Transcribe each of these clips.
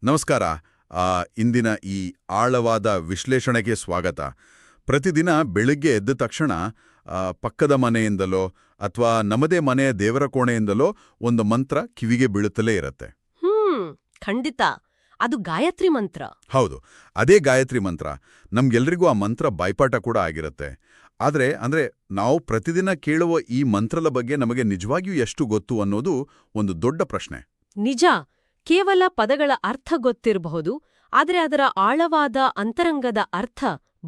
ನಮಸ್ಕಾರ. ಇಂದಿನ ಈ ಆಳವಾದ ವಿಶ್ಲೇಷಣೆಗೆ ಸ್ವಾಗತ. ಪ್ರತಿದಿನ ಬೆಳಿಗ್ಗೆ ಎದ್ದ ತಕ್ಷಣ ಪಕ್ಕದ ಮನೆಯಿಂದಲೋ ಅಥವಾ ನಮ್ಮದೇ ಮನೆಯ ದೇವರ ಕೋಣೆಯಿಂದಲೋ ಒಂದು ಮಂತ್ರ ಕಿವಿಗೆ ಬೀಳುತ್ತಲೇ ಇರುತ್ತೆ. ಖಂಡಿತ. ಅದು ಗಾಯತ್ರಿ ಮಂತ್ರ. ಹೌದು, ಅದೇ ಗಾಯತ್ರಿ ಮಂತ್ರ. ನಮ್ಗೆಲ್ರಿಗೂ ಆ ಮಂತ್ರ ಬಾಯ್ಪಾಠ ಕೂಡ ಆಗಿರುತ್ತೆ. ಅಂದ್ರೆ ನಾವು ಪ್ರತಿದಿನ ಕೇಳುವ ಈ ಮಂತ್ರದ ಬಗ್ಗೆ ನಮಗೆ ನಿಜವಾಗಿಯೂ ಎಷ್ಟು ಗೊತ್ತು ಅನ್ನೋದು ಒಂದು ದೊಡ್ಡ ಪ್ರಶ್ನೆ. ನಿಜ. ಕೇವಲ ಪದಗಳ ಅರ್ಥ ಗೊತ್ತಿರಬಹುದು, ಆದರೆ ಅದರ ಆಳವಾದ ಅಂತರಂಗದ ಅರ್ಥ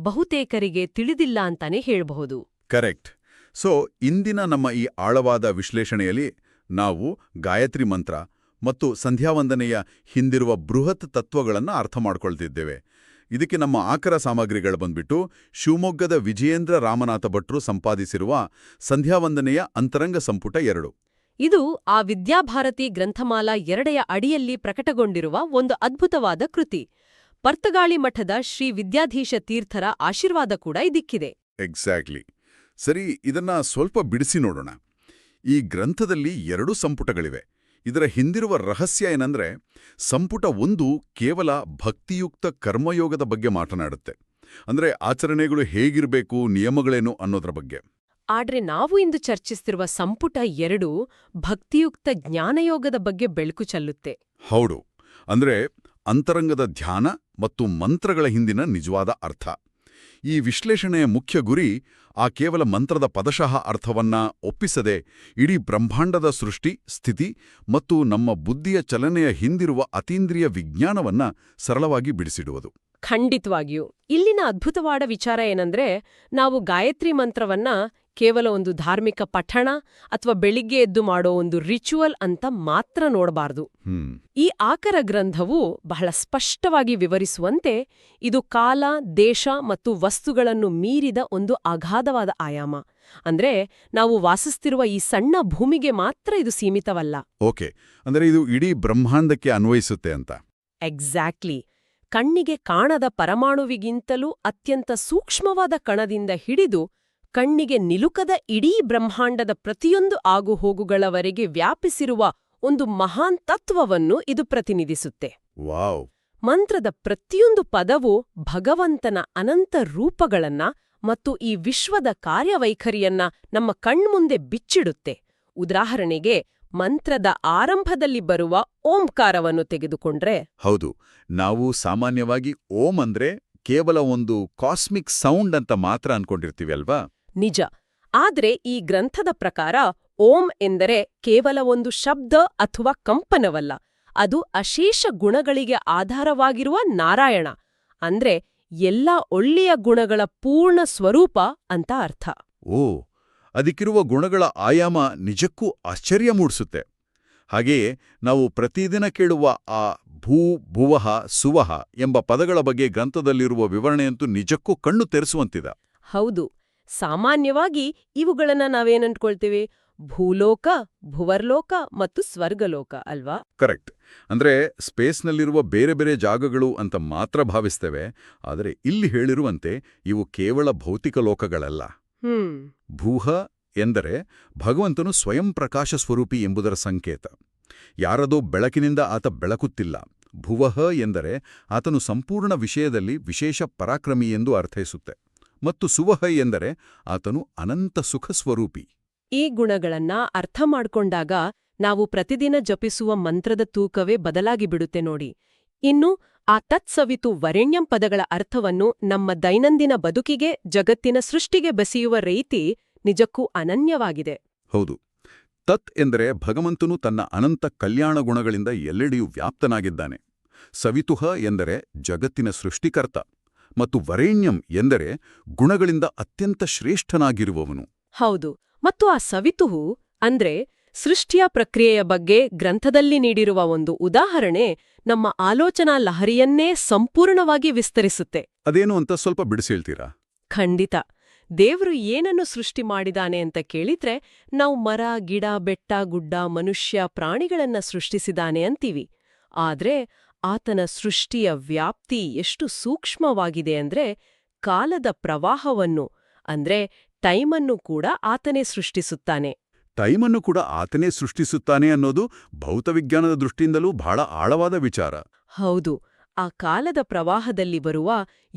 ಬಹುತೇಕರಿಗೆ ತಿಳಿದಿಲ್ಲ ಅಂತಾನೆ ಹೇಳ್ಬಹುದು. ಕರೆಕ್ಟ್. ಸೊ ಇಂದಿನ ನಮ್ಮ ಈ ಆಳವಾದ ವಿಶ್ಲೇಷಣೆಯಲ್ಲಿ ನಾವು ಗಾಯತ್ರಿ ಮಂತ್ರ ಮತ್ತು ಸಂಧ್ಯಾವಂದನೆಯ ಹಿಂದಿರುವ ಬೃಹತ್ ತತ್ವಗಳನ್ನು ಅರ್ಥ ಮಾಡ್ಕೊಳ್ತಿದ್ದೇವೆ. ಇದಕ್ಕೆ ನಮ್ಮ ಆಕರ ಸಾಮಗ್ರಿಗಳು ಬಂದ್ಬಿಟ್ಟು ಶಿವಮೊಗ್ಗದ ವಿಜಯೇಂದ್ರ ರಾಮನಾಥ ಭಟ್ರು ಸಂಪಾದಿಸಿರುವ ಸಂಧ್ಯಾವಂದನೆಯ ಅಂತರಂಗ ಸಂಪುಟ 2. ಇದು ಆ ವಿದ್ಯಾಭಾರತಿ ಗ್ರಂಥಮಾಲಾ 2ಯ ಅಡಿಯಲ್ಲಿ ಪ್ರಕಟಗೊಂಡಿರುವ ಒಂದು ಅದ್ಭುತವಾದ ಕೃತಿ. ಪರ್ತಗಾಳಿ ಮಠದ ಶ್ರೀ ವಿದ್ಯಾಧೀಶ ತೀರ್ಥರ ಆಶೀರ್ವಾದ ಕೂಡ ಇದಕ್ಕಿದೆ. ಎಕ್ಸಾಕ್ಟ್ಲಿ. ಸರಿ, ಇದನ್ನ ಸ್ವಲ್ಪ ಬಿಡಿಸಿ ನೋಡೋಣ. ಈ ಗ್ರಂಥದಲ್ಲಿ 2 ಸಂಪುಟಗಳಿವೆ. ಇದರ ಹಿಂದಿರುವ ರಹಸ್ಯ ಏನಂದ್ರೆ, ಸಂಪುಟ 1 ಕೇವಲ ಭಕ್ತಿಯುಕ್ತ ಕರ್ಮಯೋಗದ ಬಗ್ಗೆ ಮಾತನಾಡುತ್ತೆ. ಅಂದ್ರೆ ಆಚರಣೆಗಳು ಹೇಗಿರಬೇಕು, ನಿಯಮಗಳೇನು ಅನ್ನೋದ್ರ ಬಗ್ಗೆ. ಆದ್ರೆ ನಾವು ಇಂದು ಚರ್ಚಿಸ್ತಿರುವ ಸಂಪುಟ 2 ಭಕ್ತಿಯುಕ್ತ ಜ್ಞಾನಯೋಗದ ಬಗ್ಗೆ ಬೆಳಕು ಚೆಲ್ಲುತ್ತೆ. ಹೌದು, ಅಂದ್ರೆ ಅಂತರಂಗದ ಧ್ಯಾನ ಮತ್ತು ಮಂತ್ರಗಳ ಹಿಂದಿನ ನಿಜವಾದ ಅರ್ಥ. ಈ ವಿಶ್ಲೇಷಣೆಯ ಮುಖ್ಯ ಗುರಿ ಆ ಕೇವಲ ಮಂತ್ರದ ಪದಶಃ ಅರ್ಥವನ್ನ ಒಪ್ಪಿಸದೆ ಇಡೀ ಬ್ರಹ್ಮಾಂಡದ ಸೃಷ್ಟಿ, ಸ್ಥಿತಿ ಮತ್ತು ನಮ್ಮ ಬುದ್ಧಿಯ ಚಲನೆಯ ಹಿಂದಿರುವ ಅತೀಂದ್ರಿಯ ವಿಜ್ಞಾನವನ್ನ ಸರಳವಾಗಿ ಬಿಡಿಸಿಡುವುದು. ಖಂಡಿತವಾಗಿಯೂ. ಇಲ್ಲಿನ ಅದ್ಭುತವಾದ ವಿಚಾರ ಏನಂದ್ರೆ, ನಾವು ಗಾಯತ್ರಿ ಮಂತ್ರವನ್ನ ಕೇವಲ ಒಂದು ಧಾರ್ಮಿಕ ಪಠಣ ಅಥವಾ ಬೆಳಿಗ್ಗೆ ಎದ್ದು ಮಾಡೋ ಒಂದು ರಿಚುವಲ್ ಅಂತ ಮಾತ್ರ ನೋಡಬಾರ್ದು. ಈ ಆಕರ ಗ್ರಂಥವು ಬಹಳ ಸ್ಪಷ್ಟವಾಗಿ ವಿವರಿಸುವಂತೆ ಇದು ಕಾಲ, ದೇಶ ಮತ್ತು ವಸ್ತುಗಳನ್ನು ಮೀರಿದ ಒಂದು ಅಗಾಧವಾದ ಆಯಾಮ. ಅಂದ್ರೆ ನಾವು ವಾಸಿಸ್ತಿರುವ ಈ ಸಣ್ಣ ಭೂಮಿಗೆ ಮಾತ್ರ ಇದು ಸೀಮಿತವಲ್ಲ. ಓಕೆ, ಅಂದ್ರೆ ಇದು ಇಡೀ ಬ್ರಹ್ಮಾಂಡಕ್ಕೆ ಅನ್ವಯಿಸುತ್ತೆ ಅಂತ. ಎಕ್ಸಾಕ್ಟ್ಲಿ. ಕಣ್ಣಿಗೆ ಕಾಣದ ಪರಮಾಣುವಿಗಿಂತಲೂ ಅತ್ಯಂತ ಸೂಕ್ಷ್ಮವಾದ ಕಣದಿಂದ ಹಿಡಿದು ಕಣ್ಣಿಗೆ ನಿಲುಕದ ಇಡೀ ಬ್ರಹ್ಮಾಂಡದ ಪ್ರತಿಯೊಂದು ಆಗುಹೋಗುಗಳವರೆಗೆ ವ್ಯಾಪಿಸಿರುವ ಒಂದು ಮಹಾನ್ ತತ್ವವನ್ನು ಇದು ಪ್ರತಿನಿಧಿಸುತ್ತೆ. ವಾವ್! ಮಂತ್ರದ ಪ್ರತಿಯೊಂದು ಪದವೂ ಭಗವಂತನ ಅನಂತ ರೂಪಗಳನ್ನ ಮತ್ತು ಈ ವಿಶ್ವದ ಕಾರ್ಯವೈಖರಿಯನ್ನ ನಮ್ಮ ಕಣ್ಮುಂದೆ ಬಿಚ್ಚಿಡುತ್ತೆ. ಉದಾಹರಣೆಗೆ, ಮಂತ್ರದ ಆರಂಭದಲ್ಲಿ ಬರುವ ಓಂಕಾರವನ್ನು ತೆಗೆದುಕೊಂಡ್ರೆ, ಹೌದು, ನಾವು ಸಾಮಾನ್ಯವಾಗಿ ಓಂ ಅಂದ್ರೆ ಕೇವಲ ಒಂದು ಕಾಸ್ಮಿಕ್ ಸೌಂಡ್ ಅಂತ ಮಾತ್ರ ಅನ್ಕೊಂಡಿರ್ತೀವಿ ಅಲ್ವಾ? ನಿಜ. ಆದ್ರೆ ಈ ಗ್ರಂಥದ ಪ್ರಕಾರ ಓಂ ಎಂದರೆ ಕೇವಲ ಒಂದು ಶಬ್ದ ಅಥವಾ ಕಂಪನವಲ್ಲ. ಅದು ಅಶೇಷ ಗುಣಗಳಿಗೆ ಆಧಾರವಾಗಿರುವ ನಾರಾಯಣ, ಅಂದ್ರೆ ಎಲ್ಲಾ ಒಳ್ಳೆಯ ಗುಣಗಳ ಪೂರ್ಣ ಸ್ವರೂಪ ಅಂತ ಅರ್ಥ. ಓ, ಅದಕ್ಕಿರುವ ಗುಣಗಳ ಆಯಾಮ ನಿಜಕ್ಕೂ ಆಶ್ಚರ್ಯ ಮೂಡಿಸುತ್ತೆ. ಹಾಗೆಯೇ ನಾವು ಪ್ರತಿದಿನ ಕೇಳುವ ಆ ಭೂ, ಭುವಃ, ಸುವಹ ಎಂಬ ಪದಗಳ ಬಗ್ಗೆ ಗ್ರಂಥದಲ್ಲಿರುವ ವಿವರಣೆಯಂತೂ ನಿಜಕ್ಕೂ ಕಣ್ಣು ತೆರೆಸುವಂತಿದೆ. ಹೌದು. ಸಾಮಾನ್ಯವಾಗಿ ಇವುಗಳನ್ನ ನಾವೇನಂದ್ಕೊಳ್ತೀವಿ? ಭೂಲೋಕ, ಭುವರ್ಲೋಕ ಮತ್ತು ಸ್ವರ್ಗಲೋಕ ಅಲ್ವಾ? ಕರೆಕ್ಟ್. ಅಂದ್ರೆ ಸ್ಪೇಸ್ನಲ್ಲಿರುವ ಬೇರೆ ಬೇರೆ ಜಾಗಗಳು ಅಂತ ಮಾತ್ರ ಭಾವಿಸ್ತೇವೆ. ಆದರೆ ಇಲ್ಲಿ ಹೇಳಿರುವಂತೆ ಇವು ಕೇವಲ ಭೌತಿಕ ಲೋಕಗಳಲ್ಲ. ಭೂಹ ಎಂದರೆ ಭಗವಂತನು ಸ್ವಯಂ ಪ್ರಕಾಶ ಸ್ವರೂಪಿ ಎಂಬುದರ ಸಂಕೇತ. ಯಾರದೋ ಬೆಳಕಿನಿಂದ ಆತ ಬೆಳಕುತ್ತಿಲ್ಲ. ಭುವಃ ಎಂದರೆ ಆತನು ಸಂಪೂರ್ಣ ವಿಷಯದಲ್ಲಿ ವಿಶೇಷ ಪರಾಕ್ರಮಿ ಎಂದು ಅರ್ಥೈಸುತ್ತೆ. ಮತ್ತು ಸುವಹ ಎಂದರೆ ಆತನು ಅನಂತ ಸುಖ ಸ್ವರೂಪಿ. ಈ ಗುಣಗಳನ್ನ ಅರ್ಥ ಮಾಡ್ಕೊಂಡಾಗ ನಾವು ಪ್ರತಿದಿನ ಜಪಿಸುವ ಮಂತ್ರದ ತೂಕವೇ ಬದಲಾಗಿ ಬಿಡುತ್ತೆ ನೋಡಿ. ಇನ್ನು ಆ ತತ್ಸವಿತು ವರೆಣ್ಯಂ ಪದಗಳ ಅರ್ಥವನ್ನು ನಮ್ಮ ದೈನಂದಿನ ಬದುಕಿಗೆ, ಜಗತ್ತಿನ ಸೃಷ್ಟಿಗೆ ಬೆಸೆಯುವ ರೀತಿ ನಿಜಕ್ಕೂ ಅನನ್ಯವಾಗಿದೆ. ಹೌದು. ತತ್ ಎಂದರೆ ಭಗವಂತನು ತನ್ನ ಅನಂತ ಕಲ್ಯಾಣ ಗುಣಗಳಿಂದ ಎಲ್ಲೆಡೆಯೂ ವ್ಯಾಪ್ತನಾಗಿದ್ದಾನೆ. ಸವಿತುಃ ಎಂದರೆ ಜಗತ್ತಿನ ಸೃಷ್ಟಿಕರ್ತ. ಮತ್ತು ವರೇಣ್ಯಂ ಎಂದರೆ ಗುಣಗಳಿಂದ ಅತ್ಯಂತ ಶ್ರೇಷ್ಠನಾಗಿರುವವನು. ಹೌದು. ಮತ್ತು ಆ ಸವಿತುಹು ಅಂದ್ರೆ ಸೃಷ್ಟಿಯ ಪ್ರಕ್ರಿಯೆಯ ಬಗ್ಗೆ ಗ್ರಂಥದಲ್ಲಿ ನೀಡಿರುವ ಒಂದು ಉದಾಹರಣೆ ನಮ್ಮ ಆಲೋಚನಾ ಲಹರಿಯನ್ನೇ ಸಂಪೂರ್ಣವಾಗಿ ವಿಸ್ತರಿಸುತ್ತೆ. ಅದೇನು ಅಂತ ಸ್ವಲ್ಪ ಬಿಡಿಸಿ ಹೇಳ್ತೀರಾ? ಖಂಡಿತ. ದೇವ್ರು ಏನನ್ನು ಸೃಷ್ಟಿ ಮಾಡಿದಾನೆ ಅಂತ ಕೇಳಿದ್ರೆ ನಾವು ಮರ, ಗಿಡ, ಬೆಟ್ಟ, ಗುಡ್ಡ, ಮನುಷ್ಯ, ಪ್ರಾಣಿಗಳನ್ನ ಸೃಷ್ಟಿಸಿದಾನೆ ಅಂತೀವಿ. ಆದ್ರೆ ಆತನ ಸೃಷ್ಟಿಯ ವ್ಯಾಪ್ತಿ ಎಷ್ಟು ಸೂಕ್ಷ್ಮವಾಗಿದೆ ಅಂದ್ರೆ ಕಾಲದ ಪ್ರವಾಹವನ್ನು ಅಂದ್ರೆ ಟೈಮನ್ನು ಕೂಡ ಆತನೇ ಸೃಷ್ಟಿಸುತ್ತಾನೆ. ಟೈಮನ್ನು ಕೂಡ ಆತನೇ ಸೃಷ್ಟಿಸುತ್ತಾನೆ ಅನ್ನೋದು ಭೌತವಿಜ್ಞಾನದ ದೃಷ್ಟಿಯಿಂದಲೂ ಬಹಳ ಆಳವಾದ ವಿಚಾರ. ಹೌದು, ಆ ಕಾಲದ ಪ್ರವಾಹದಲ್ಲಿ ಬರುವ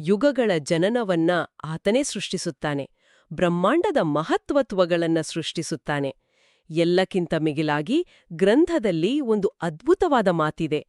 ಯುಗಗಳ ಜನನವನ್ನ ಆತನೇ ಸೃಷ್ಟಿಸುತ್ತಾನೆ. ಬ್ರಹ್ಮಾಂಡದ ಮಹತ್ವತ್ವಗಳನ್ನ ಸೃಷ್ಟಿಸುತ್ತಾನೆ. ಎಲ್ಲಕ್ಕಿಂತ ಮಿಗಿಲಾಗಿ ಗ್ರಂಥದಲ್ಲಿ ಒಂದು ಅದ್ಭುತವಾದ ಮಾತಿದೆ.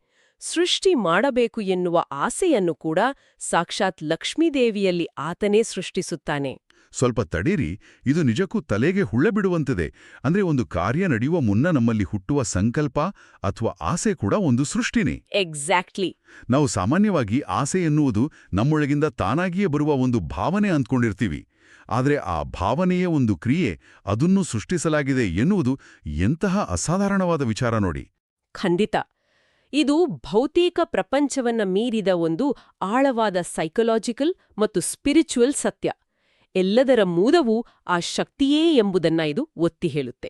ಸೃಷ್ಟಿ ಮಾಡಬೇಕು ಎನ್ನುವ ಆಸೆಯನ್ನು ಕೂಡ ಸಾಕ್ಷಾತ್ ಲಕ್ಷ್ಮೀದೇವಿಯಲ್ಲಿ ಆತನೇ ಸೃಷ್ಟಿಸುತ್ತಾನೆ. ಸ್ವಲ್ಪ ತಡೀರಿ, ಇದು ನಿಜಕ್ಕೂ ತಲೆಗೆ ಹುಳ್ಳೆ ಬಿಡುವಂತಿದೆ. ಅಂದ್ರೆ ಒಂದು ಕಾರ್ಯ ನಡೆಯುವ ಮುನ್ನ ನಮ್ಮಲ್ಲಿ ಹುಟ್ಟುವ ಸಂಕಲ್ಪ ಅಥವಾ ಆಸೆ ಕೂಡ ಒಂದು ಸೃಷ್ಟಿನೇ. ಎಕ್ಸಾಕ್ಟ್ಲಿ. ನಾವು ಸಾಮಾನ್ಯವಾಗಿ ಆಸೆ ಎನ್ನುವುದು ನಮ್ಮೊಳಗಿಂದ ತಾನಾಗಿಯೇ ಬರುವ ಒಂದು ಭಾವನೆ ಅಂದ್ಕೊಂಡಿರ್ತೀವಿ. ಆದರೆ ಆ ಭಾವನೆಯೇ ಒಂದು ಕ್ರಿಯೆ, ಅದನ್ನು ಸೃಷ್ಟಿಸಲಾಗಿದೆ ಎನ್ನುವುದು ಎಂತಹ ಅಸಾಧಾರಣವಾದ ವಿಚಾರ ನೋಡಿ. ಖಂಡಿತ. ಇದು ಭೌತಿಕ ಪ್ರಪಂಚವನ್ನ ಮೀರಿದ ಒಂದು ಆಳವಾದ ಸೈಕಲಾಜಿಕಲ್ ಮತ್ತು ಸ್ಪಿರಿಚುವಲ್ ಸತ್ಯ. ಎಲ್ಲದರ ಮೂಲವೂ ಆ ಶಕ್ತಿಯೇ ಎಂಬುದನ್ನ ಇದು ಒತ್ತಿ ಹೇಳುತ್ತೆ.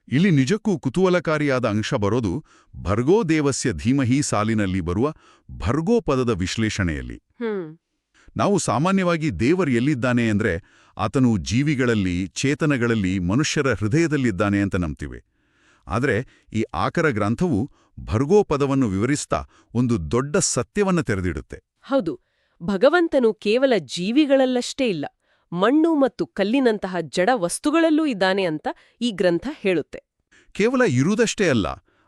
ಇಲ್ಲಿ ನಿಜಕ್ಕೂ ಕುತೂಹಲಕಾರಿಯಾದ ಅಂಶ ಬರೋದು ಭರ್ಗೋ ದೇವಸ್ಯ ಧೀಮಹಿ ಸಾಲಿನಲ್ಲಿ ಬರುವ ಭರ್ಗೋ ಪದದ ವಿಶ್ಲೇಷಣೆಯಲ್ಲಿ. ನಾವು ಸಾಮಾನ್ಯವಾಗಿ ದೇವರು ಎಲ್ಲಿದ್ದಾನೆ ಅಂದ್ರೆ ಆತನು ಜೀವಿಗಳಲ್ಲಿ, ಚೇತನಗಳಲ್ಲಿ, ಮನುಷ್ಯರ ಹೃದಯದಲ್ಲಿದ್ದಾನೆ ಅಂತ ನಂಬ್ತೀವಿ. ಆದರೆ ಈ ಆಕರ ಗ್ರಂಥವು ಭರ್ಗೋ ಪದವನ್ನು ವಿವರಿಸ್ತಾ ಒಂದು ದೊಡ್ಡ ಸತ್ಯವನ್ನ ತೆರೆದಿಡುತ್ತೆ. ಹೌದು, ಭಗವಂತನು ಕೇವಲ ಜೀವಿಗಳಲ್ಲಷ್ಟೇ ಇಲ್ಲ, ಮಣ್ಣು ಮತ್ತು ಕಲ್ಲಿನಂತಹ ಜಡ ವಸ್ತುಗಳಲ್ಲೂ ಇದ್ದಾನೆ ಅಂತ ಈ ಗ್ರಂಥ ಹೇಳುತ್ತೆ. ಕೇವಲ ಇರುವುದಷ್ಟೇ ಅಲ್ಲ,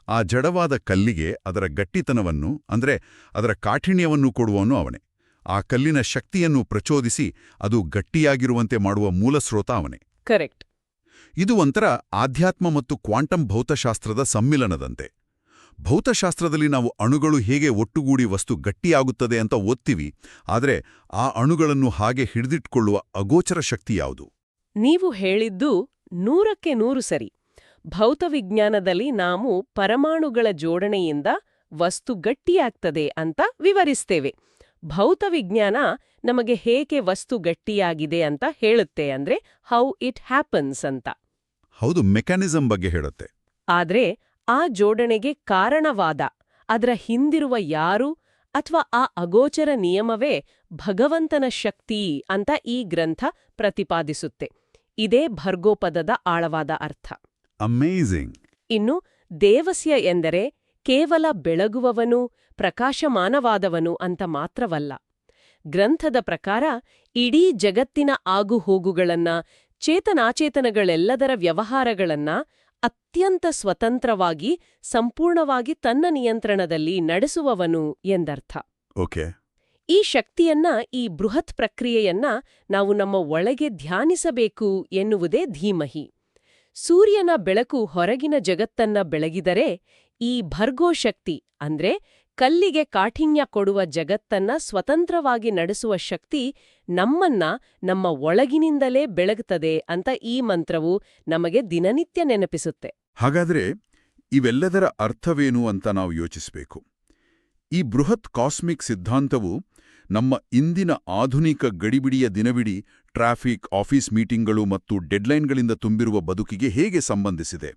ಆ ಜಡವಾದ ಕಲ್ಲಿಗೆ ಅದರ ಗಟ್ಟಿತನವನ್ನು ಅಂದ್ರೆ ಅದರ ಕಾಠಿಣ್ಯವನ್ನು ಕೊಡುವವನು ಅವನೇ. ಆ ಕಲ್ಲಿನ ಶಕ್ತಿಯನ್ನು ಪ್ರಚೋದಿಸಿ ಅದು ಗಟ್ಟಿಯಾಗಿರುವಂತೆ ಮಾಡುವ ಮೂಲಸ್ರೋತ ಅವನೇ. ಕರೆಕ್ಟ್. ಇದು ಒಂಥರ ಆಧ್ಯಾತ್ಮ ಮತ್ತು ಕ್ವಾಂಟಮ್ ಭೌತಶಾಸ್ತ್ರದ ಸಮ್ಮಿಲನದಂತೆ. ಭೌತಶಾಸ್ತ್ರದಲ್ಲಿ ನಾವು ಅಣುಗಳು ಹೇಗೆ ಒಟ್ಟುಗೂಡಿ ವಸ್ತು ಗಟ್ಟಿಯಾಗುತ್ತದೆ ಅಂತ ಓದ್ತೀವಿ, ಆದರೆ ಆ ಅಣುಗಳನ್ನು ಹಾಗೆ ಹಿಡಿದಿಟ್ಕೊಳ್ಳುವ ಅಗೋಚರ ಶಕ್ತಿ ಯಾವುದು? ನೀವು ಹೇಳಿದ್ದು 100ಕ್ಕೆ 100 ಸರಿ. ಭೌತವಿಜ್ಞಾನದಲ್ಲಿ ನಾವು ಪರಮಾಣುಗಳ ಜೋಡಣೆಯಿಂದ ವಸ್ತು ಗಟ್ಟಿಯಾಗ್ತದೆ ಅಂತ ವಿವರಿಸ್ತೇವೆ. ಭೌತವಿಜ್ಞಾನ ನಮಗೆ ಹೇಗೆ ವಸ್ತು ಗಟ್ಟಿಯಾಗಿದೆ ಅಂತ ಹೇಳುತ್ತೆ, ಅಂದ್ರೆ ಹೌ ಇಟ್ ಹ್ಯಾಪನ್ಸ್ ಅಂತ. ಹೌದು, ಮೆಕ್ಯಾನಿಸಂ ಬಗ್ಗೆ ಹೇಳುತ್ತೆ. ಆದ್ರೆ ಆ ಜೋಡಣೆಗೆ ಕಾರಣವಾದ ಅದರ ಹಿಂದಿರುವ ಯಾರು ಅಥವಾ ಆ ಅಗೋಚರ ನಿಯಮವೇ ಭಗವಂತನ ಶಕ್ತಿ ಅಂತ ಈ ಗ್ರಂಥ ಪ್ರತಿಪಾದಿಸುತ್ತೆ. ಇದೇ ಭರ್ಗೋಪದದ ಆಳವಾದ ಅರ್ಥ. ಅಮೇಜಿಂಗ್. ಇನ್ನು ದೇವಸ್ಯ ಎಂದರೆ ಕೇವಲ ಬೆಳಗುವವನು, ಪ್ರಕಾಶಮಾನವಾದವನು ಅಂತ ಮಾತ್ರವಲ್ಲ. ಗ್ರಂಥದ ಪ್ರಕಾರ ಇಡೀ ಜಗತ್ತಿನ ಆಗುಹೋಗುಗಳನ್ನ, ಚೇತನಾಚೇತನಗಳೆಲ್ಲದರ ವ್ಯವಹಾರಗಳನ್ನ ಅತ್ಯಂತ ಸ್ವತಂತ್ರವಾಗಿ, ಸಂಪೂರ್ಣವಾಗಿ ತನ್ನ ನಿಯಂತ್ರಣದಲ್ಲಿ ನಡೆಸುವವನು ಎಂದರ್ಥ. ಓಕೆ. ಈ ಶಕ್ತಿಯನ್ನ, ಈ ಬೃಹತ್ ಪ್ರಕ್ರಿಯೆಯನ್ನ ನಾವು ನಮ್ಮ ಒಳಗೆ ಧ್ಯಾನಿಸಬೇಕು ಎನ್ನುವುದೇ ಧೀಮಹಿ. ಸೂರ್ಯನ ಬೆಳಕು ಹೊರಗಿನ ಜಗತ್ತನ್ನ ಬೆಳಗಿದರೆ, ಈ ಭರ್ಗೋ ಶಕ್ತಿ ಅಂದ್ರೆ ಕಲ್ಲಿಗೆ ಕಾಠಿಣ್ಯ ಕೊಡುವ ಜಗತ್ತನ್ನ ಸ್ವತಂತ್ರವಾಗಿ ನಡೆಸುವ ಶಕ್ತಿ ನಮ್ಮನ್ನ ನಮ್ಮ ಒಳಗಿನಿಂದಲೇ ಬೆಳಗುತ್ತದೆ ಅಂತ ಈ ಮಂತ್ರವು ನಮಗೆ ದಿನನಿತ್ಯ ನೆನಪಿಸುತ್ತೆ. ಹಾಗಾದ್ರೆ ಇವೆಲ್ಲದರ ಅರ್ಥವೇನು ಅಂತ ನಾವು ಯೋಚಿಸಬೇಕು. ಈ ಬೃಹತ್ ಕಾಸ್ಮಿಕ್ ಸಿದ್ಧಾಂತವು ನಮ್ಮ ಇಂದಿನ ಆಧುನಿಕ ಗಡಿಬಿಡಿಯ ದಿನವಿಡೀ ಟ್ರಾಫಿಕ್, ಆಫೀಸ್ ಮೀಟಿಂಗ್ಗಳು ಮತ್ತು ಡೆಡ್ಲೈನ್ಗಳಿಂದ ತುಂಬಿರುವ ಬದುಕಿಗೆ ಹೇಗೆ ಸಂಬಂಧಿಸಿದೆ?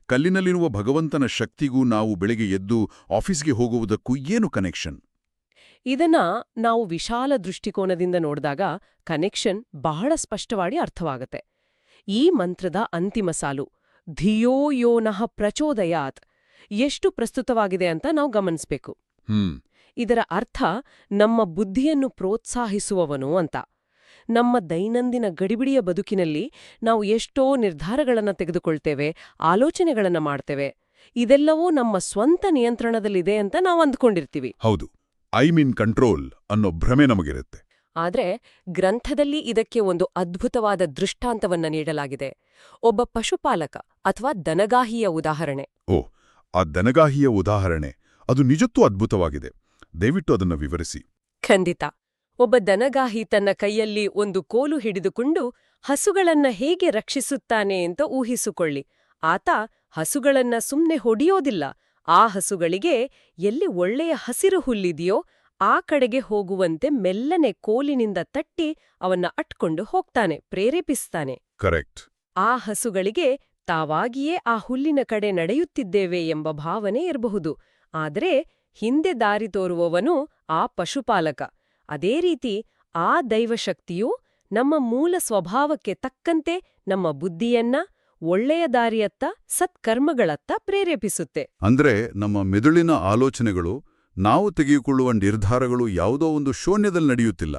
ಕಲ್ಲಿನಲ್ಲಿರುವ ಭಗವಂತನ ಶಕ್ತಿಗೂ ನಾವು ಬೆಳಗ್ಗೆ ಎದ್ದು ಆಫೀಸ್ಗೆ ಹೋಗುವುದಕ್ಕೂ ಏನು ಕನೆಕ್ಷನ್? ಇದನ್ನ ನಾವು ವಿಶಾಲ ದೃಷ್ಟಿಕೋನದಿಂದ ನೋಡಿದಾಗ ಕನೆಕ್ಷನ್ ಬಹಳ ಸ್ಪಷ್ಟವಾಗಿ ಅರ್ಥವಾಗತ್ತೆ. ಈ ಮಂತ್ರದ ಅಂತಿಮ ಸಾಲು ಧಿಯೋ ಯೋ ನಃ ಪ್ರಚೋದಯಾತ್ ಎಷ್ಟು ಪ್ರಸ್ತುತವಾಗಿದೆ ಅಂತ ನಾವು ಗಮನಿಸಬೇಕು. ಇದರ ಅರ್ಥ ನಮ್ಮ ಬುದ್ಧಿಯನ್ನು ಪ್ರೋತ್ಸಾಹಿಸುವವನು ಅಂತ. ನಮ್ಮ ದೈನಂದಿನ ಗಡಿಬಿಡಿಯ ಬದುಕಿನಲ್ಲಿ ನಾವು ಎಷ್ಟೋ ನಿರ್ಧಾರಗಳನ್ನು ತೆಗೆದುಕೊಳ್ತೇವೆ, ಆಲೋಚನೆಗಳನ್ನು ಮಾಡ್ತೇವೆ. ಇದೆಲ್ಲವೂ ನಮ್ಮ ಸ್ವಂತ ನಿಯಂತ್ರಣದಲ್ಲಿದೆ ಅಂತ ನಾವು ಅಂದ್ಕೊಂಡಿರ್ತೀವಿ. ಹೌದು, ಐ ಮೀನ್ ಕಂಟ್ರೋಲ್ ಅನ್ನೋ ಭ್ರಮೆ ನಮಗಿರುತ್ತೆ. ಆದ್ರೆ ಗ್ರಂಥದಲ್ಲಿ ಇದಕ್ಕೆ ಒಂದು ಅದ್ಭುತವಾದ ದೃಷ್ಟಾಂತವನ್ನ ನೀಡಲಾಗಿದೆ. ಒಬ್ಬ ಪಶುಪಾಲಕ ಅಥವಾ ದನಗಾಹಿಯ ಉದಾಹರಣೆ. ಆ ದನಗಾಹಿಯ ಉದಾಹರಣೆ ಅದು ನಿಜಕ್ಕೂ ಅದ್ಭುತವಾಗಿದೆ. ದಯವಿಟ್ಟು ಅದನ್ನು ವಿವರಿಸಿ. ಖಂಡಿತ. ಒಬ್ಬ ದನಗಾಹಿ ತನ್ನ ಕೈಯಲ್ಲಿ ಒಂದು ಕೋಲು ಹಿಡಿದುಕೊಂಡು ಹಸುಗಳನ್ನ ಹೇಗೆ ರಕ್ಷಿಸುತ್ತಾನೆ ಅಂತ ಊಹಿಸಿಕೊಳ್ಳಿ. ಆತ ಹಸುಗಳನ್ನ ಸುಮ್ನೆ ಹೊಡೆಯೋದಿಲ್ಲ. ಆ ಹಸುಗಳಿಗೆ ಎಲ್ಲಿ ಒಳ್ಳೆಯ ಹಸಿರು ಹುಲ್ಲಿದೆಯೋ ಆ ಕಡೆಗೆ ಹೋಗುವಂತೆ ಮೆಲ್ಲನೆ ಕೋಲಿನಿಂದ ತಟ್ಟಿ ಅವನ್ನ ಅಟ್ಕೊಂಡು ಹೋಗ್ತಾನೆ, ಪ್ರೇರೇಪಿಸ್ತಾನೆ. ಕರೆಕ್ಟ್. ಆ ಹಸುಗಳಿಗೆ ತಾವಾಗಿಯೇ ಆ ಹುಲ್ಲಿನ ಕಡೆ ನಡೆಯುತ್ತಿದ್ದೇವೆ ಎಂಬ ಭಾವನೆ ಇರಬಹುದು. ಆದ್ರೆ ಹಿಂದೆ ದಾರಿ ತೋರುವವನು ಆ ಪಶುಪಾಲಕ. ಅದೇ ರೀತಿ ಆ ದೈವಶಕ್ತಿಯು ನಮ್ಮ ಮೂಲ ಸ್ವಭಾವಕ್ಕೆ ತಕ್ಕಂತೆ ನಮ್ಮ ಬುದ್ಧಿಯನ್ನ ಒಳ್ಳೆಯ ದಾರಿಯತ್ತ, ಸತ್ಕರ್ಮಗಳತ್ತ ಪ್ರೇರೇಪಿಸುತ್ತೆ. ಅಂದ್ರೆ ನಮ್ಮ ಮೆದುಳಿನ ಆಲೋಚನೆಗಳು ನಾವು ತೆಗೆದುಕೊಳ್ಳುವ ನಿರ್ಧಾರಗಳು ಯಾವುದೋ ಒಂದು ಶೂನ್ಯದಲ್ಲಿ ನಡೆಯುತ್ತಿಲ್ಲ.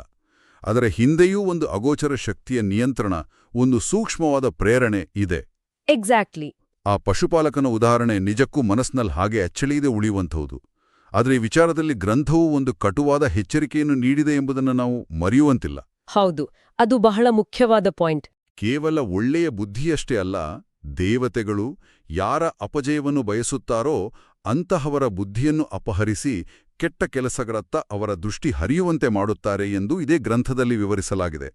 ಅದರ ಹಿಂದೆಯೂ ಒಂದು ಅಗೋಚರ ಶಕ್ತಿಯ ನಿಯಂತ್ರಣ, ಒಂದು ಸೂಕ್ಷ್ಮವಾದ ಪ್ರೇರಣೆ ಇದೆ. ಎಕ್ಸಾಕ್ಟ್ಲಿ. ಆ ಪಶುಪಾಲಕನ ಉದಾಹರಣೆ ನಿಜಕ್ಕೂ ಮನಸ್ಸಿನಲ್ಲಿ ಹಾಗೆ ಅಚ್ಚಳಿಯದೆ ಉಳಿಯುವಂಥದ್ದು. ಆದರೆ ಈ ವಿಚಾರದಲ್ಲಿ ಗ್ರಂಥವು ಒಂದು ಕಟುವಾದ ಎಚ್ಚರಿಕೆಯನ್ನು ನೀಡಿದೆ ಎಂಬುದನ್ನು ನಾವು ಮರೆಯುವಂತಿಲ್ಲ. ಹೌದು, ಅದು ಬಹಳ ಮುಖ್ಯವಾದ ಪಾಯಿಂಟ್. ಕೇವಲ ಒಳ್ಳೆಯ ಬುದ್ಧಿಯಷ್ಟೇ ಅಲ್ಲ, ದೇವತೆಗಳು ಯಾರ ಅಪಜಯವನ್ನು ಬಯಸುತ್ತಾರೋ ಅಂತಹವರ ಬುದ್ಧಿಯನ್ನು ಅಪಹರಿಸಿ ಕೆಟ್ಟ ಕೆಲಸಗಳತ್ತ ಅವರ ದೃಷ್ಟಿ ಹರಿಯುವಂತೆ ಮಾಡುತ್ತಾರೆ ಎಂದು ಇದೇ ಗ್ರಂಥದಲ್ಲಿ ವಿವರಿಸಲಾಗಿದೆ.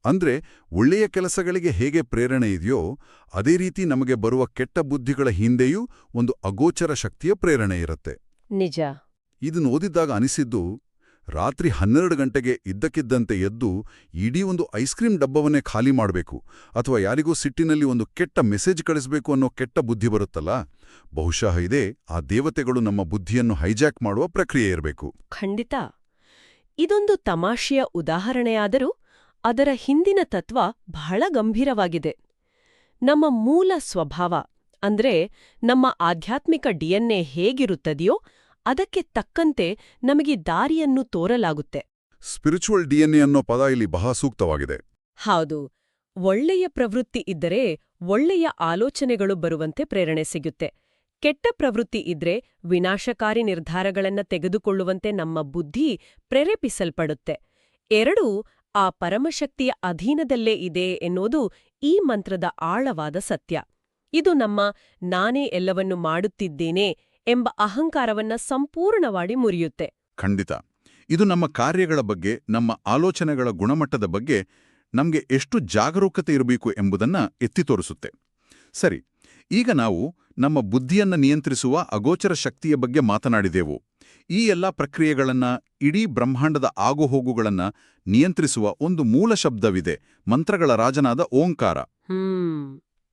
ಅಂದ್ರೆ ಒಳ್ಳೆಯ ಕೆಲಸಗಳಿಗೆ ಹೇಗೆ ಪ್ರೇರಣೆ ಇದೆಯೋ ಅದೇ ರೀತಿ ನಮಗೆ ಬರುವ ಕೆಟ್ಟ ಬುದ್ಧಿಗಳ ಹಿಂದೆಯೂ ಒಂದು ಅಗೋಚರ ಶಕ್ತಿಯ ಪ್ರೇರಣೆ ಇರುತ್ತೆ. ನಿಜ. ಇದನ್ನು ಓದಿದ್ದಾಗ ಅನಿಸಿದ್ದು, ರಾತ್ರಿ 12 ಗಂಟೆಗೆ ಇದ್ದಕ್ಕಿದ್ದಂತೆ ಎದ್ದು ಇಡೀ ಒಂದು ಐಸ್ ಕ್ರೀಂ ಡಬ್ಬವನ್ನೇ ಖಾಲಿ ಮಾಡಬೇಕು ಅಥವಾ ಯಾರಿಗೂ ಸಿಟ್ಟಿನಲ್ಲಿ ಒಂದು ಕೆಟ್ಟ ಮೆಸೇಜ್ ಕಳಿಸಬೇಕು ಅನ್ನೋ ಕೆಟ್ಟ ಬುದ್ಧಿ ಬರುತ್ತಲ್ಲ, ಬಹುಶಃ ಇದೇ ಆ ದೇವತೆಗಳು ನಮ್ಮ ಬುದ್ಧಿಯನ್ನು ಹೈಜಾಕ್ ಮಾಡುವ ಪ್ರಕ್ರಿಯೆ ಇರಬೇಕು. ಖಂಡಿತ. ಇದೊಂದು ತಮಾಷೆಯ ಉದಾಹರಣೆಯಾದರೂ ಅದರ ಹಿಂದಿನ ತತ್ವ ಬಹಳ ಗಂಭೀರವಾಗಿದೆ. ನಮ್ಮ ಮೂಲ ಸ್ವಭಾವ ಅಂದ್ರೆ ನಮ್ಮ ಆಧ್ಯಾತ್ಮಿಕ ಡಿಎನ್ಎ ಹೇಗಿರುತ್ತದೆಯೋ ಅದಕ್ಕೆ ತಕ್ಕಂತೆ ನಮಗೆ ದಾರಿಯನ್ನು ತೋರಲಾಗುತ್ತೆ. ಸ್ಪಿರಿಚುವಲ್ ಡಿಎನ್ಎ ಅನ್ನೋ ಪದ ಇಲ್ಲಿ ಬಹಳ ಸೂಕ್ತವಾಗಿದೆ. ಹೌದು. ಒಳ್ಳೆಯ ಪ್ರವೃತ್ತಿ ಇದ್ದರೆ ಒಳ್ಳೆಯ ಆಲೋಚನೆಗಳು ಬರುವಂತೆ ಪ್ರೇರಣೆ ಸಿಗುತ್ತೆ. ಕೆಟ್ಟ ಪ್ರವೃತ್ತಿ ಇದ್ರೆ ವಿನಾಶಕಾರಿ ನಿರ್ಧಾರಗಳನ್ನ ತೆಗೆದುಕೊಳ್ಳುವಂತೆ ನಮ್ಮ ಬುದ್ಧಿ ಪ್ರೇರೇಪಿಸಲ್ಪಡುತ್ತೆ. ಎರಡೂ ಆ ಪರಮಶಕ್ತಿಯ ಅಧೀನದಲ್ಲೇ ಇದೆ ಎನ್ನುವುದು ಈ ಮಂತ್ರದ ಆಳವಾದ ಸತ್ಯ. ಇದು ನಮ್ಮ ನಾನೇ ಎಲ್ಲವನ್ನು ಮಾಡುತ್ತಿದ್ದೇನೆ ಎಂಬ ಅಹಂಕಾರವನ್ನ ಸಂಪೂರ್ಣವಾಗಿ ಮುರಿಯುತ್ತೆ. ಖಂಡಿತ. ಇದು ನಮ್ಮ ಕಾರ್ಯಗಳ ಬಗ್ಗೆ, ನಮ್ಮ ಆಲೋಚನೆಗಳ ಗುಣಮಟ್ಟದ ಬಗ್ಗೆ ನಮಗೆ ಎಷ್ಟು ಜಾಗರೂಕತೆ ಇರಬೇಕು ಎಂಬುದನ್ನ ಎತ್ತಿ ತೋರಿಸುತ್ತೆ. ಸರಿ, ಈಗ ನಾವು ನಮ್ಮ ಬುದ್ಧಿಯನ್ನ ನಿಯಂತ್ರಿಸುವ ಅಗೋಚರ ಶಕ್ತಿಯ ಬಗ್ಗೆ ಮಾತನಾಡಿದೆವು. ಈ ಎಲ್ಲ ಪ್ರಕ್ರಿಯೆಗಳನ್ನ, ಇಡೀ ಬ್ರಹ್ಮಾಂಡದ ಆಗುಹೋಗುಗಳನ್ನ ನಿಯಂತ್ರಿಸುವ ಒಂದು ಮೂಲ ಶಬ್ದವಿದೆ, ಮಂತ್ರಗಳ ರಾಜನಾದ ಓಂಕಾರ.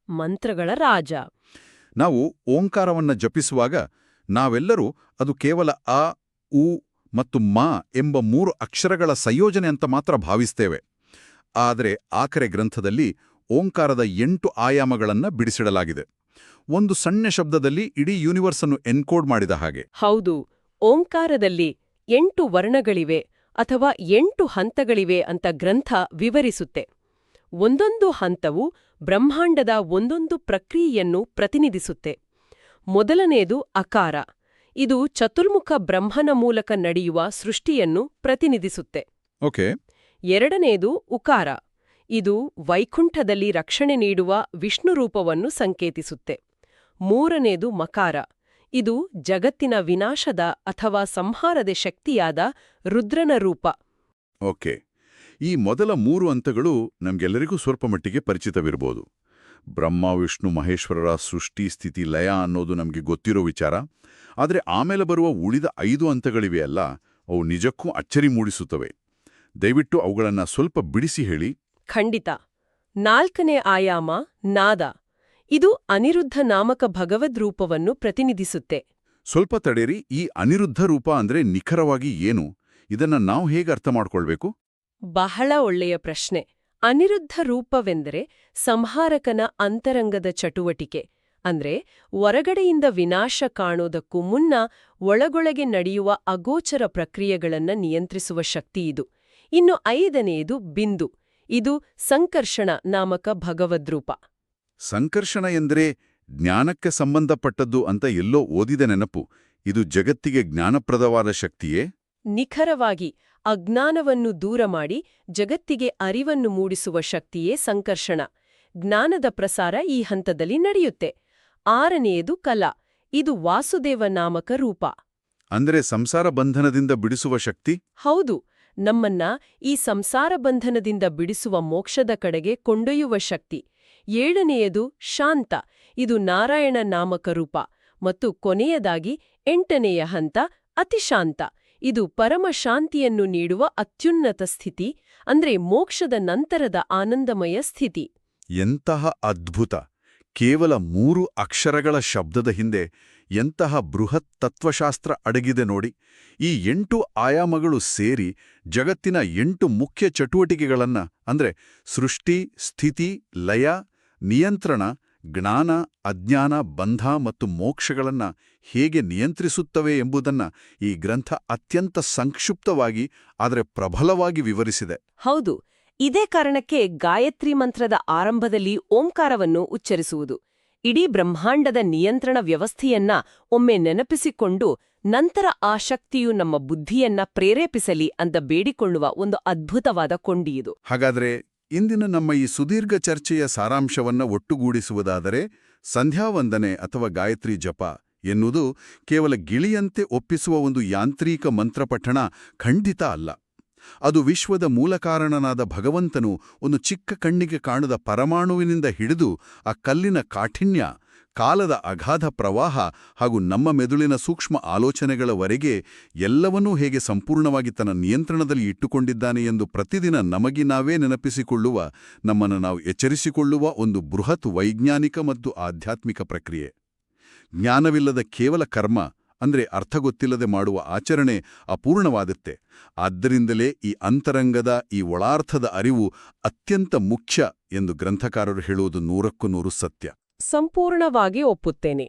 ಮಂತ್ರಗಳ ರಾಜ. ನಾವು ಓಂಕಾರವನ್ನ ಜಪಿಸುವಾಗ ನಾವೆಲ್ಲರೂ ಅದು ಕೇವಲ ಅ, ಉ ಮತ್ತು ಮ ಎಂಬ 3 ಅಕ್ಷರಗಳ ಸಂಯೋಜನೆ ಅಂತ ಮಾತ್ರ ಭಾವಿಸ್ತೇವೆ. ಆದರೆ ಆಖರೆ ಗ್ರಂಥದಲ್ಲಿ ಓಂಕಾರದ 8 ಆಯಾಮಗಳನ್ನ ಬಿಡಿಸಿಡಲಾಗಿದೆ. ಒಂದು ಸಣ್ಣ ಶಬ್ದದಲ್ಲಿ ಇಡೀ ಯೂನಿವರ್ಸ್ ಅನ್ನು ಎನ್ಕೋಡ್ ಮಾಡಿದ ಹಾಗೆ. ಹೌದು. ಓಂಕಾರದಲ್ಲಿ 8 ವರ್ಣಗಳಿವೆ ಅಥವಾ 8 ಹಂತಗಳಿವೆ ಅಂತ ಗ್ರಂಥ ವಿವರಿಸುತ್ತೆ. ಒಂದೊಂದು ಹಂತವು ಬ್ರಹ್ಮಾಂಡದ ಒಂದೊಂದು ಪ್ರಕ್ರಿಯೆಯನ್ನು ಪ್ರತಿನಿಧಿಸುತ್ತೆ. ಮೊದಲನೇದು ಅಕಾರ. ಇದು ಚತುರ್ಮುಖ ಬ್ರಹ್ಮನ ಮೂಲಕ ನಡೆಯುವ ಸೃಷ್ಟಿಯನ್ನು ಪ್ರತಿನಿಧಿಸುತ್ತೆ. ಓಕೆ. ಎರಡನೇದು ಉಕಾರ. ಇದು ವೈಕುಂಠದಲ್ಲಿ ರಕ್ಷಣೆ ನೀಡುವ ವಿಷ್ಣು ರೂಪವನ್ನು ಸಂಕೇತಿಸುತ್ತೆ. ಮೂರನೇದು ಮಕಾರ. ಇದು ಜಗತ್ತಿನ ವಿನಾಶದ ಅಥವಾ ಸಂಹಾರದ ಶಕ್ತಿಯಾದ ರುದ್ರನ ರೂಪ. ಓಕೆ. ಈ ಮೊದಲ 3 ಹಂತಗಳು ನಮ್ಗೆಲ್ಲರಿಗೂ ಸ್ವಲ್ಪ ಮಟ್ಟಿಗೆ ಪರಿಚಿತವಿರಬಹುದು. ಬ್ರಹ್ಮ, ವಿಷ್ಣು, ಮಹೇಶ್ವರರ ಸೃಷ್ಟಿ, ಸ್ಥಿತಿ, ಲಯ ಅನ್ನೋದು ನಮಗೆ ಗೊತ್ತಿರೋ ವಿಚಾರ. ಆದರೆ ಆಮೇಲೆ ಬರುವ ಉಳಿದ 5 ಹಂತಗಳಿವೆಯಲ್ಲ, ಅವು ನಿಜಕ್ಕೂ ಅಚ್ಚರಿ ಮೂಡಿಸುತ್ತವೆ. ದಯವಿಟ್ಟು ಅವುಗಳನ್ನ ಸ್ವಲ್ಪ ಬಿಡಿಸಿ ಹೇಳಿ. ಖಂಡಿತ. 4ನೇ ಆಯಾಮ ನಾದ. ಇದು ಅನಿರುದ್ಧ ನಾಮಕ ಭಗವದ್ ರೂಪವನ್ನು ಪ್ರತಿನಿಧಿಸುತ್ತೆ. ಸ್ವಲ್ಪ ತಡೇರಿ, ಈ ಅನಿರುದ್ಧ ರೂಪ ಅಂದ್ರೆ ನಿಖರವಾಗಿ ಏನು? ಇದನ್ನ ನಾವು ಹೇಗೆ ಅರ್ಥ ಮಾಡ್ಕೊಳ್ಬೇಕು? ಬಹಳ ಒಳ್ಳೆಯ ಪ್ರಶ್ನೆ. ಅನಿರುದ್ಧ ರೂಪವೆಂದರೆ ಸಂಹಾರಕನ ಅಂತರಂಗದ ಚಟುವಟಿಕೆ. ಅಂದ್ರೆ ಹೊರಗಡೆಯಿಂದ ವಿನಾಶ ಕಾಣೋದಕ್ಕೂ ಮುನ್ನ ಒಳಗೊಳಗೆ ನಡೆಯುವ ಅಗೋಚರ ಪ್ರಕ್ರಿಯೆಗಳನ್ನ ನಿಯಂತ್ರಿಸುವ ಶಕ್ತಿಯಿದು. ಇನ್ನು 5ನೇದು ಬಿಂದು. ಇದು ಸಂಕರ್ಷಣ ನಾಮಕ ಭಗವದ್ರೂಪ. ಸಂಕರ್ಷಣ ಎಂದರೆ ಜ್ಞಾನಕ್ಕೆ ಸಂಬಂಧಪಟ್ಟದ್ದು ಅಂತ ಎಲ್ಲೋ ಓದಿದ ನೆನಪು. ಇದು ಜಗತ್ತಿಗೆ ಜ್ಞಾನಪ್ರದವಾದ ಶಕ್ತಿಯೇ? ನಿಖರವಾಗಿ. ಅಜ್ಞಾನವನ್ನು ದೂರ ಮಾಡಿ ಜಗತ್ತಿಗೆ ಅರಿವನ್ನು ಮೂಡಿಸುವ ಶಕ್ತಿಯೇ ಸಂಕರ್ಷಣ. ಜ್ಞಾನದ ಪ್ರಸಾರ ಈ ಹಂತದಲ್ಲಿ ನಡೆಯುತ್ತೆ. 6ನೇದು ಕಲಾ. ಇದು ವಾಸುದೇವ ನಾಮಕ ರೂಪ. ಅಂದ್ರೆ ಸಂಸಾರ ಬಂಧನದಿಂದ ಬಿಡಿಸುವ ಶಕ್ತಿ? ಹೌದು. ನಮ್ಮನ್ನ ಈ ಸಂಸಾರ ಬಂಧನದಿಂದ ಬಿಡಿಸುವ ಮೋಕ್ಷದ ಕಡೆಗೆ ಕೊಂಡೊಯ್ಯುವ ಶಕ್ತಿ. 7ನೇಯದು ಶಾಂತ. ಇದು ನಾರಾಯಣ ನಾಮಕ ರೂಪ. ಮತ್ತು ಕೊನೆಯದಾಗಿ 8ನೇಯ ಹಂತ ಅತಿಶಾಂತ. ಇದು ಪರಮ ಶಾಂತಿಯನ್ನು ನೀಡುವ ಅತ್ಯುನ್ನತ ಸ್ಥಿತಿ, ಅಂದ್ರೆ ಮೋಕ್ಷದ ನಂತರದ ಆನಂದಮಯ ಸ್ಥಿತಿ. ಎಂತಹ ಅದ್ಭುತ! ಕೇವಲ 3 ಅಕ್ಷರಗಳ ಶಬ್ದದ ಹಿಂದೆ ಎಂತಹ ಬೃಹತ್ ತತ್ವಶಾಸ್ತ್ರ ಅಡಗಿದೆ ನೋಡಿ. ಈ 8 ಆಯಾಮಗಳು ಸೇರಿ ಜಗತ್ತಿನ 8 ಮುಖ್ಯ ಚಟುವಟಿಕೆಗಳನ್ನ, ಅಂದ್ರೆ ಸೃಷ್ಟಿ, ಸ್ಥಿತಿ, ಲಯ, ನಿಯಂತ್ರಣ, ಜ್ಞಾನ, ಅಜ್ಞಾನ, ಬಂಧ ಮತ್ತು ಮೋಕ್ಷಗಳನ್ನ ಹೇಗೆ ನಿಯಂತ್ರಿಸುತ್ತವೆ ಎಂಬುದನ್ನ ಈ ಗ್ರಂಥ ಅತ್ಯಂತ ಸಂಕ್ಷಿಪ್ತವಾಗಿ ಆದರೆ ಪ್ರಬಲವಾಗಿ ವಿವರಿಸಿದೆ. ಹೌದು, ಇದೇ ಕಾರಣಕ್ಕೆ ಗಾಯತ್ರಿ ಮಂತ್ರದ ಆರಂಭದಲ್ಲಿ ಓಂಕಾರವನ್ನು ಉಚ್ಚರಿಸುವುದು ಇಡೀ ಬ್ರಹ್ಮಾಂಡದ ನಿಯಂತ್ರಣ ವ್ಯವಸ್ಥೆಯನ್ನ ಒಮ್ಮೆ ನೆನಪಿಸಿಕೊಂಡು ನಂತರ ಆ ಶಕ್ತಿಯು ನಮ್ಮ ಬುದ್ಧಿಯನ್ನ ಪ್ರೇರೇಪಿಸಲಿ ಅಂತ ಬೇಡಿಕೊಳ್ಳುವ ಒಂದು ಅದ್ಭುತವಾದ ಕೊಂಡಿಯಿದು. ಹಾಗಾದ್ರೆ ಇಂದಿನ ನಮ್ಮ ಈ ಸುದೀರ್ಘ ಚರ್ಚೆಯ ಸಾರಾಂಶವನ್ನ ಒಟ್ಟುಗೂಡಿಸುವುದಾದರೆ, ಸಂಧ್ಯಾವಂದನೆ ಅಥವಾ ಗಾಯತ್ರಿ ಜಪ ಎನ್ನುವುದು ಕೇವಲ ಗಿಳಿಯಂತೆ ಒಪ್ಪಿಸುವ ಒಂದು ಯಾಂತ್ರಿಕ ಮಂತ್ರಪಠಣ ಖಂಡಿತ ಅಲ್ಲ. ಅದು ವಿಶ್ವದ ಮೂಲಕಾರಣನಾದ ಭಗವಂತನು ಒಂದು ಚಿಕ್ಕ ಕಣ್ಣಿಗೆ ಕಾಣದ ಪರಮಾಣುವಿನಿಂದ ಹಿಡಿದು ಆ ಕಲ್ಲಿನ ಕಾಠಿಣ್ಯ, ಕಾಲದ ಅಗಾಧ ಪ್ರವಾಹ ಹಾಗೂ ನಮ್ಮ ಮೆದುಳಿನ ಸೂಕ್ಷ್ಮ ಆಲೋಚನೆಗಳವರೆಗೆ ಎಲ್ಲವನ್ನೂ ಹೇಗೆ ಸಂಪೂರ್ಣವಾಗಿ ತನ್ನ ನಿಯಂತ್ರಣದಲ್ಲಿ ಇಟ್ಟುಕೊಂಡಿದ್ದಾನೆ ಎಂದು ಪ್ರತಿದಿನ ನಮಗೆ ನಾವೇ ನೆನಪಿಸಿಕೊಳ್ಳುವ, ನಮ್ಮನ್ನು ನಾವು ಎಚ್ಚರಿಸಿಕೊಳ್ಳುವ ಒಂದು ಬೃಹತ್ ವೈಜ್ಞಾನಿಕ ಮತ್ತು ಆಧ್ಯಾತ್ಮಿಕ ಪ್ರಕ್ರಿಯೆ. ಜ್ಞಾನವಿಲ್ಲದ ಕೇವಲ ಕರ್ಮ ಅಂದ್ರೆ ಅರ್ಥಗೊತ್ತಿಲ್ಲದೆ ಮಾಡುವ ಆಚರಣೆ ಅಪೂರ್ಣವಾಗುತ್ತೆ. ಆದ್ದರಿಂದಲೇ ಈ ಅಂತರಂಗದ, ಈ ಒಳಾರ್ಥದ ಅರಿವು ಅತ್ಯಂತ ಮುಖ್ಯ ಎಂದು ಗ್ರಂಥಕಾರರು ಹೇಳುವುದು 100ಕ್ಕೂ 100 ಸತ್ಯ. ಸಂಪೂರ್ಣವಾಗಿ ಒಪ್ಪುತ್ತೇನೆ.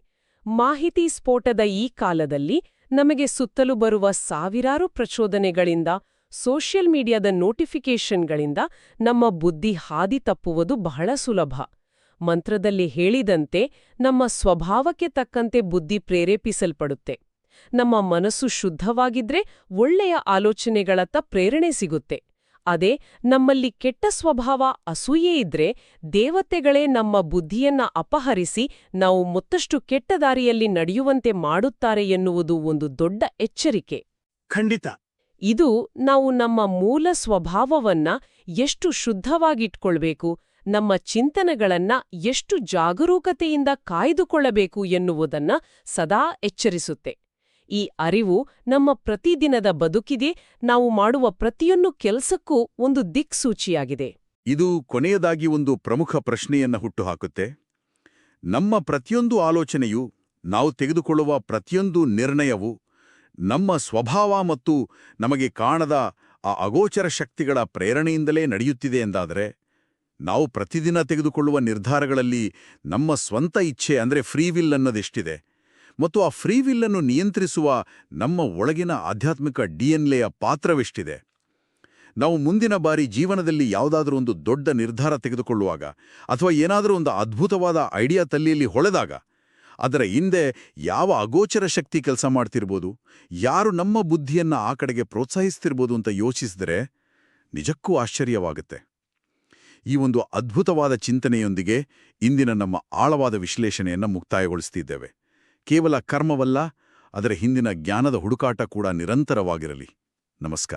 ಮಾಹಿತಿ ಸ್ಫೋಟದ ಈ ಕಾಲದಲ್ಲಿ ನಮಗೆ ಸುತ್ತಲೂ ಬರುವ ಸಾವಿರಾರು ಪ್ರಚೋದನೆಗಳಿಂದ, ಸೋಷಿಯಲ್ ಮೀಡಿಯಾದ ನೋಟಿಫಿಕೇಷನ್ಗಳಿಂದ ನಮ್ಮ ಬುದ್ಧಿ ಹಾದಿ ತಪ್ಪುವುದು ಬಹಳ ಸುಲಭ. ಮಂತ್ರದಲ್ಲಿ ಹೇಳಿದಂತೆ ನಮ್ಮ ಸ್ವಭಾವಕ್ಕೆ ತಕ್ಕಂತೆ ಬುದ್ಧಿ ಪ್ರೇರೇಪಿಸಲ್ಪಡುತ್ತೆ. ನಮ್ಮ ಮನಸ್ಸು ಶುದ್ಧವಾಗಿದ್ರೆ ಒಳ್ಳೆಯ ಆಲೋಚನೆಗಳತ್ತ ಪ್ರೇರಣೆ ಸಿಗುತ್ತೆ. ಅದೇ ನಮ್ಮಲ್ಲಿ ಕೆಟ್ಟ ಸ್ವಭಾವ, ಅಸೂಯೆ ಇದ್ರೆ ದೇವತೆಗಳೇ ನಮ್ಮ ಬುದ್ಧಿಯನ್ನ ಅಪಹರಿಸಿ ನಾವು ಮತ್ತಷ್ಟು ಕೆಟ್ಟ ದಾರಿಯಲ್ಲಿ ನಡೆಯುವಂತೆ ಮಾಡುತ್ತಾರೆ ಎನ್ನುವುದು ಒಂದು ದೊಡ್ಡ ಎಚ್ಚರಿಕೆ. ಖಂಡಿತ. ಇದು ನಾವು ನಮ್ಮ ಮೂಲ ಸ್ವಭಾವವನ್ನ ಎಷ್ಟು ಶುದ್ಧವಾಗಿಟ್ಕೊಳ್ಬೇಕು, ನಮ್ಮ ಚಿಂತನೆಗಳನ್ನ ಎಷ್ಟು ಜಾಗರೂಕತೆಯಿಂದ ಕಾಯ್ದುಕೊಳ್ಳಬೇಕು ಎನ್ನುವುದನ್ನ ಸದಾ ಎಚ್ಚರಿಸುತ್ತೆ. ಈ ಅರಿವು ನಮ್ಮ ಪ್ರತಿದಿನದ ಬದುಕಿಗೆ, ನಾವು ಮಾಡುವ ಪ್ರತಿಯೊಂದು ಕೆಲಸಕ್ಕೂ ಒಂದು ದಿಕ್ಸೂಚಿಯಾಗಿದೆ. ಇದು ಕೊನೆಯದಾಗಿ ಒಂದು ಪ್ರಮುಖ ಪ್ರಶ್ನೆಯನ್ನ ಹುಟ್ಟುಹಾಕುತ್ತೆ. ನಮ್ಮ ಪ್ರತಿಯೊಂದು ಆಲೋಚನೆಯು, ನಾವು ತೆಗೆದುಕೊಳ್ಳುವ ಪ್ರತಿಯೊಂದು ನಿರ್ಣಯವು ನಮ್ಮ ಸ್ವಭಾವ ಮತ್ತು ನಮಗೆ ಕಾಣದ ಆ ಅಗೋಚರ ಶಕ್ತಿಗಳ ಪ್ರೇರಣೆಯಿಂದಲೇ ನಡೆಯುತ್ತಿದೆ ಎಂದಾದರೆ, ನಾವು ಪ್ರತಿದಿನ ತೆಗೆದುಕೊಳ್ಳುವ ನಿರ್ಧಾರಗಳಲ್ಲಿ ನಮ್ಮ ಸ್ವಂತ ಇಚ್ಛೆ ಅಂದ್ರೆ ಫ್ರೀ ವಿಲ್ ಅನ್ನೋದೆಷ್ಟಿದೆ, ಮತ್ತು ಆ ಫ್ರೀ ವಿಲ್ ಅನ್ನು ನಿಯಂತ್ರಿಸುವ ನಮ್ಮ ಒಳಗಿನ ಆಧ್ಯಾತ್ಮಿಕ ಡಿಎನ್ಎಯ ಪಾತ್ರವೆಷ್ಟಿದೆ. ನಾವು ಮುಂದಿನ ಬಾರಿ ಜೀವನದಲ್ಲಿ ಯಾವುದಾದ್ರೂ ಒಂದು ದೊಡ್ಡ ನಿರ್ಧಾರ ತೆಗೆದುಕೊಳ್ಳುವಾಗ, ಅಥವಾ ಏನಾದರೂ ಒಂದು ಅದ್ಭುತವಾದ ಐಡಿಯಾ ತಲೆಯಲ್ಲಿ ಹೊಳೆದಾಗ, ಅದರ ಹಿಂದೆ ಯಾವ ಅಗೋಚರ ಶಕ್ತಿ ಕೆಲಸ ಮಾಡ್ತಿರ್ಬೋದು, ಯಾರು ನಮ್ಮ ಬುದ್ಧಿಯನ್ನ ಆ ಕಡೆಗೆ ಪ್ರೋತ್ಸಾಹಿಸ್ತಿರ್ಬೋದು ಅಂತ ಯೋಚಿಸಿದರೆ ನಿಜಕ್ಕೂ ಆಶ್ಚರ್ಯವಾಗುತ್ತೆ. ಈ ಒಂದು ಅದ್ಭುತವಾದ ಚಿಂತನೆಯೊಂದಿಗೆ ಇಂದಿನ ನಮ್ಮ ಆಳವಾದ ವಿಶ್ಲೇಷಣೆಯನ್ನು ಮುಕ್ತಾಯಗೊಳಿಸ್ತಿದ್ದೇವೆ. ಕೇವಲ ಕರ್ಮವಲ್ಲ, ಅದರ ಹಿಂದಿನ ಜ್ಞಾನದ ಹುಡುಕಾಟ ಕೂಡ ನಿರಂತರವಾಗಿರಲಿ. ನಮಸ್ಕಾರ.